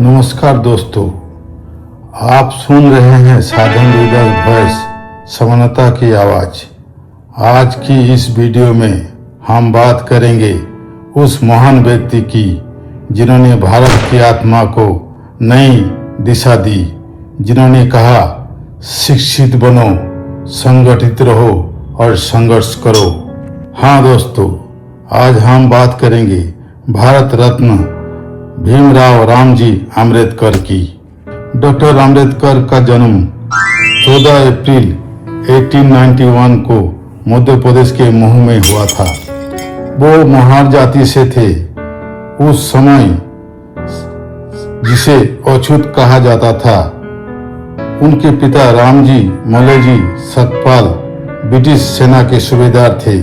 नमस्कार दोस्तों, आप सुन रहे हैं साधन रीडर वॉइस, समानता की आवाज। आज की इस वीडियो में हम बात करेंगे उस महान व्यक्ति की जिन्होंने भारत की आत्मा को नई दिशा दी, जिन्होंने कहा शिक्षित बनो, संगठित रहो और संघर्ष करो। हाँ दोस्तों, आज हम बात करेंगे भारत रत्न भीमराव रामजी आम्बेडकर की। डॉक्टर आम्बेडकर का जन्म 14 अप्रैल 1891 को मध्य प्रदेश के महू में हुआ था। वो महार जाति से थे। उस समय जिसे अछूत कहा जाता था। उनके पिता रामजी मलेजी सतपाल ब्रिटिश सेना के सूबेदार थे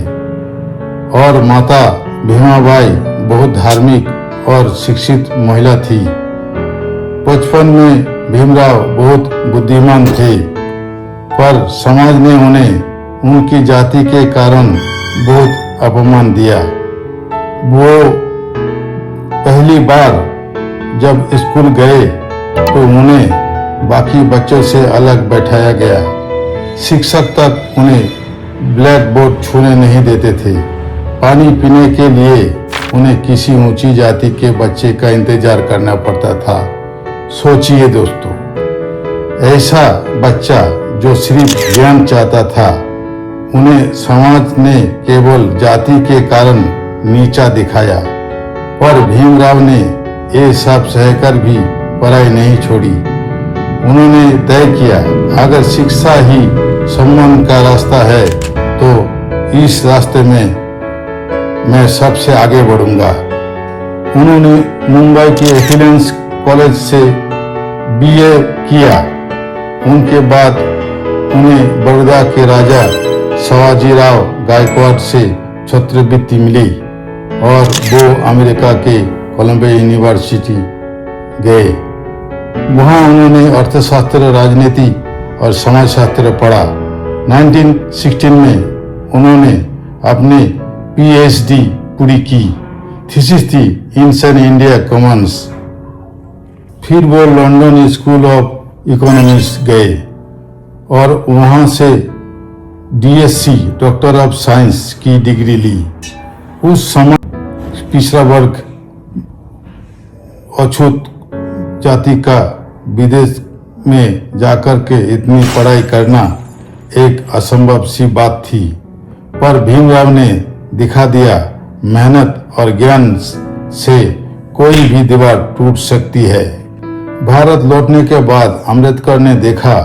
और माता भीमाबाई बहुत धार्मिक और शिक्षित महिला थी। बचपन में भीमराव बहुत बुद्धिमान थे, पर समाज ने उन्हें उनकी जाति के कारण बहुत अपमान दिया। वो पहली बार जब स्कूल गए तो उन्हें बाकी बच्चों से अलग बैठाया गया। शिक्षक तक उन्हें ब्लैक बोर्ड छूने नहीं देते थे। पानी पीने के लिए उन्हें किसी ऊंची जाति के बच्चे का इंतजार करना पड़ता था। सोचिए दोस्तों, ऐसा बच्चा जो सिर्फ ज्ञान चाहता था, उन्हें समाज ने केवल जाति के कारण नीचा दिखाया। पर भीमराव ने ये सब सहकर भी पढ़ाई नहीं छोड़ी। उन्होंने तय किया, अगर शिक्षा ही सम्मान का रास्ता है तो इस रास्ते में मैं सबसे आगे बढ़ूंगा। उन्होंने मुंबई के एक्सीलेंस कॉलेज से बीए किया। उनके बाद उन्हें बड़ौदा के राजा शिवाजीराव गायकवाड़ से छात्रवृत्ति मिली और वो अमेरिका के कोलंबिया यूनिवर्सिटी गए। वहाँ उन्होंने अर्थशास्त्र, राजनीति और समाजशास्त्र पढ़ा। 1916 में उन्होंने अपनी PhD पूरी की। थीसिस थी एंशिएंट इंडिया कॉमन्स। फिर वो लंदन स्कूल ऑफ इकोनॉमिक्स गए और वहाँ से DSc डॉक्टर ऑफ साइंस की डिग्री ली। उस समय पिछड़ा वर्ग, अछूत जाति का विदेश में जाकर के इतनी पढ़ाई करना एक असंभव सी बात थी। पर भीमराव ने दिखा दिया, मेहनत और ज्ञान से कोई भी दीवार टूट सकती है। भारत लौटने के बाद आम्बेडकर ने देखा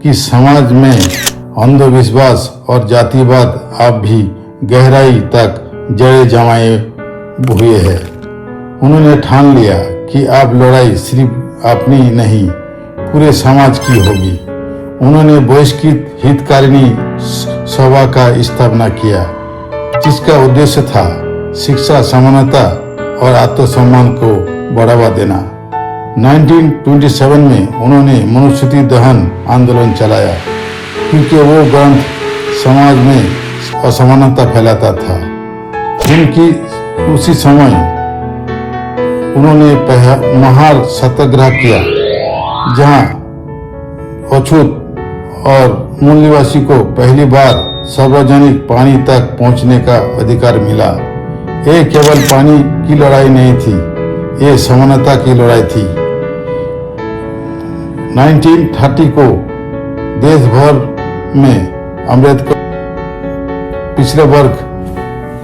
कि समाज में अंधविश्वास और जातिवाद अब भी गहराई तक जड़ें जमाए हुए है। उन्होंने ठान लिया कि अब लड़ाई सिर्फ अपनी नहीं, पूरे समाज की होगी। उन्होंने बहिष्कृत हितकारिणी सभा का स्थापना किया, जिसका उद्देश्य था शिक्षा, समानता और आत्मसम्मान को बढ़ावा देना। 1927 में उन्होंने मनुस्मृति दहन आंदोलन चलाया, क्योंकि वो ग्रंथ समाज में असमानता फैलाता था। उनकी उसी समय उन्होंने महार सत्याग्रह किया, जहां अछूत और मूल निवासी को पहली बार सार्वजनिक पानी तक पहुंचने का अधिकार मिला। ये केवल पानी की लड़ाई नहीं थी, ये समानता की लड़ाई थी। 1930 को देश भर में आम्बेडकर पिछड़े वर्ग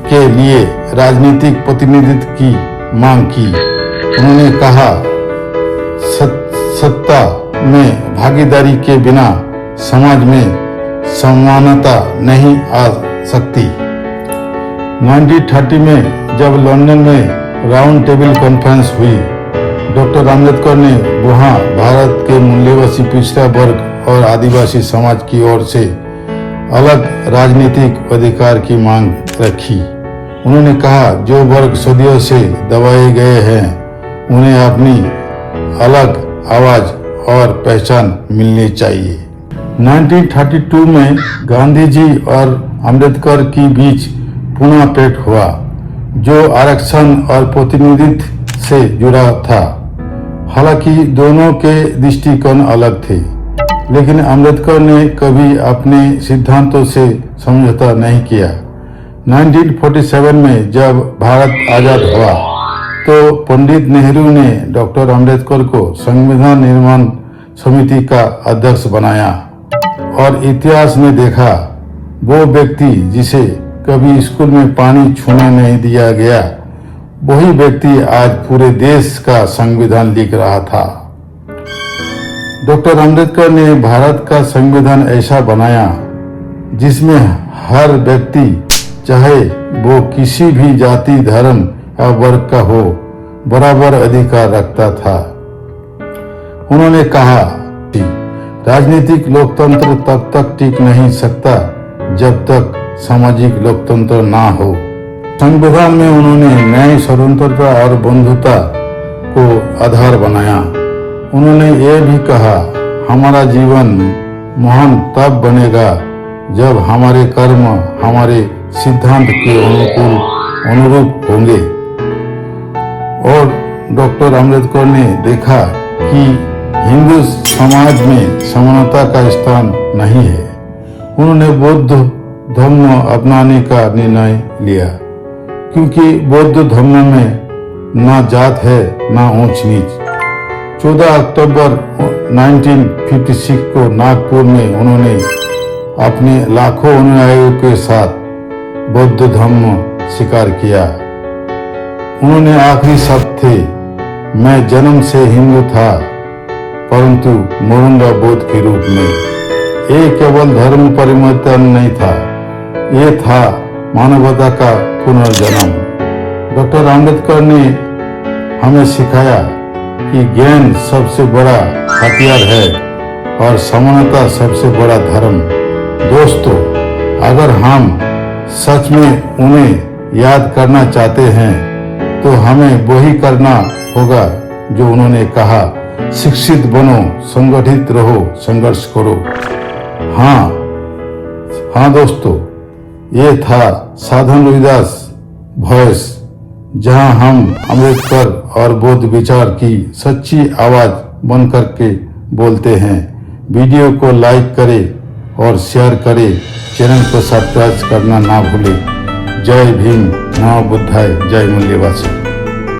के लिए राजनीतिक प्रतिनिधित्व की मांग की। उन्होंने कहा, सत्ता में भागीदारी के बिना समाज में समानता नहीं आ सकती। 1930 में जब लंदन में राउंड टेबल कॉन्फ्रेंस हुई, डॉक्टर आम्बेडकर ने वहां भारत के मूल्यवासी पिछड़ा वर्ग और आदिवासी समाज की ओर से अलग राजनीतिक अधिकार की मांग रखी। उन्होंने कहा, जो वर्ग सदियों से दबाए गए हैं, उन्हें अपनी अलग आवाज और पहचान मिलनी चाहिए। 1932 में गांधी जी और आम्बेडकर के बीच पुनः भेंट हुआ, जो आरक्षण और प्रतिनिधित्व से जुड़ा था। हालांकि दोनों के दृष्टिकोण अलग थे, लेकिन अम्बेडकर ने कभी अपने सिद्धांतों से समझौता नहीं किया। 1947 में जब भारत आजाद हुआ तो पंडित नेहरू ने डॉक्टर अम्बेडकर को संविधान निर्माण समिति का अध्यक्ष बनाया और इतिहास में देखा, वो व्यक्ति जिसे कभी स्कूल में पानी छूने नहीं दिया गया, वही व्यक्ति आज पूरे देश का संविधान लिख रहा था। डॉक्टर अम्बेडकर ने भारत का संविधान ऐसा बनाया जिसमें हर व्यक्ति, चाहे वो किसी भी जाति, धर्म या वर्ग का हो, बराबर अधिकार रखता था। उन्होंने कहा कि राजनीतिक लोकतंत्र तब तक टिक नहीं सकता जब तक सामाजिक लोकतंत्र ना हो। संविधान में उन्होंने न्याय, स्वतंत्रता और बंधुता को आधार बनाया। उन्होंने ये भी कहा, हमारा जीवन महान तब बनेगा जब हमारे कर्म हमारे सिद्धांत के अनुरूप होंगे। और डॉक्टर अम्बेडकर ने देखा कि हिंदू समाज में समानता का स्थान नहीं है। उन्होंने बौद्ध धर्म अपनाने का निर्णय लिया, क्योंकि बौद्ध धर्म में ना जात है ना ऊंच नीच। 14 अक्टूबर 1956 को नागपुर में उन्होंने अपने लाखों अनुयायियों के साथ बौद्ध धर्म स्वीकार किया। उन्होंने आखिरी शब्द थे, मैं जन्म से हिंदू था परंतु मरूंगा बौद्ध के रूप में। ये केवल धर्म परिवर्तन नहीं था, ये था मानवता का पुनर्जन्म। डॉक्टर अम्बेडकर ने हमें सिखाया कि ज्ञान सबसे बड़ा हथियार है और समानता सबसे बड़ा धर्म। दोस्तों, अगर हम सच में उन्हें याद करना चाहते हैं तो हमें वही करना होगा जो उन्होंने कहा, शिक्षित बनो, संगठित रहो, संघर्ष करो। हाँ दोस्तों, ये था साधन रोहिदास वॉइस, जहां हम अम्बेडकर और बौद्ध विचार की सच्ची आवाज बन करके बोलते हैं। वीडियो को लाइक करें और शेयर करें, चैनल को सब्सक्राइब करना ना भूलें। जय भीम, नमो बुद्धाय, जय मूल्यवासी।